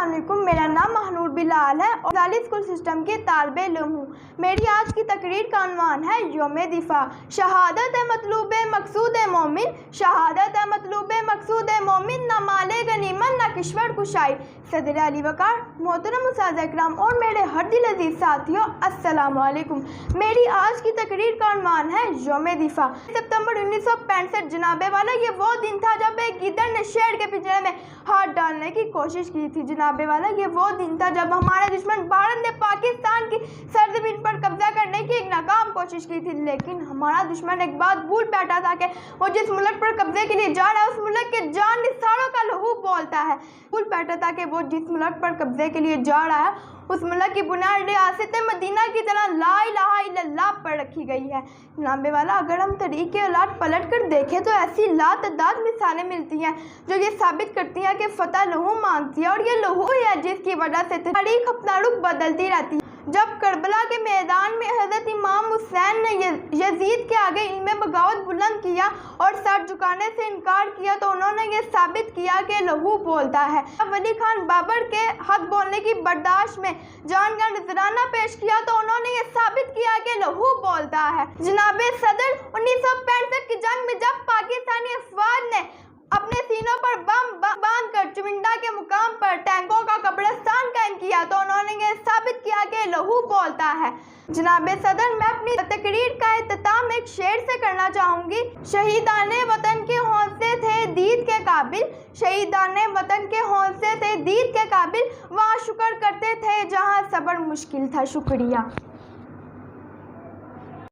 السلام علیکم، میرا نام مہنور بلال ہے اور ظالی اسکول سسٹم کی طالب علم ہوں۔ میری آج کی تقریر کا عنوان ہے یوم دفاع۔ شہادت ہے مطلوب مقصود مومن، شہادت ہے مطلوب مقصود مومن، نہ مال غنیمت نہ کشور کشائی۔ صدر علی وقار، محترم اساتذہ اکرام اور میرے ہر دل عزیز ساتھیوں، السلام علیکم۔ میری آج کی تقریر کا عنوان ہے یوم دفاع۔ ستمبر 1965 جناب والا، یہ وہ دن تھا جب ایک گیدڑ نے شیر کے پنجرے میں ہاتھ ڈالنے کی کوشش کی تھی۔ جناب والا، یہ وہ دن تھا جب ہمارے دشمن بھارت نے پاکستان کی سرزمین پر قبضہ کرنے کی ایک ناکام کوشش کی تھی، لیکن ہمارا دشمن ایک بات بھول بیٹھا تھا کہ وہ جس ملک پر قبضے کے لیے جا رہا ہے اس ملک کے جان نثاروں کا لہو بولتا ہے۔ بھول بیٹھا تھا کہ وہ جس ملک پر قبضے کے لیے جا رہا ہے اس ملک کی بنیاد ریاست مدینہ کی طرح لا الہ الا اللہ پر رکھی گئی ہے۔ جناب والا، اگر ہم تاریخ کے الٹ پلٹ کر دیکھیں تو ایسی لاتعداد مثالیں ملتی ہیں جو یہ ثابت کرتی ہیں کہ فتح لہو مانگتی ہے، اور یہ لہو ہی ہے جس کی وجہ سے تاریخ اپنا رخ بدلتی رہتی ہے۔ جب کربلا کے میدان میں حضرت امام حسین نے یزید کے آگے علم بغاوت بلند کیا اور سر جھکانے سے انکار کیا تو انہوں نے یہ ثابت کیا کہ لہو بولتا ہے۔ جب ولی خان بابر کے حق بولنے کی برداشت میں جان کا نذرانہ پیش کیا تو انہوں نے یہ ثابت کیا کہ لہو بولتا ہے۔ جناب صدر، 1965 کی جنگ میں جب پاکستانی افواج نے اپنے سینوں پر بم باندھ کر چمنڈا کے مقام پر ٹینکوں کا قبرستان قائم کیا تو انہوں نے یہ ثابت کیا کہ لہو بولتا ہے۔ جناب صدر، میں اپنی تقریر کا اختتام ایک شعر سے کرنا چاہوں گی۔ شہیدان وطن کے حوصلے تھے دید کے قابل، شہیدان وطن کے حوصلے تھے دید کے قابل، وہاں شکر کرتے تھے جہاں صبر مشکل تھا۔ شکریہ۔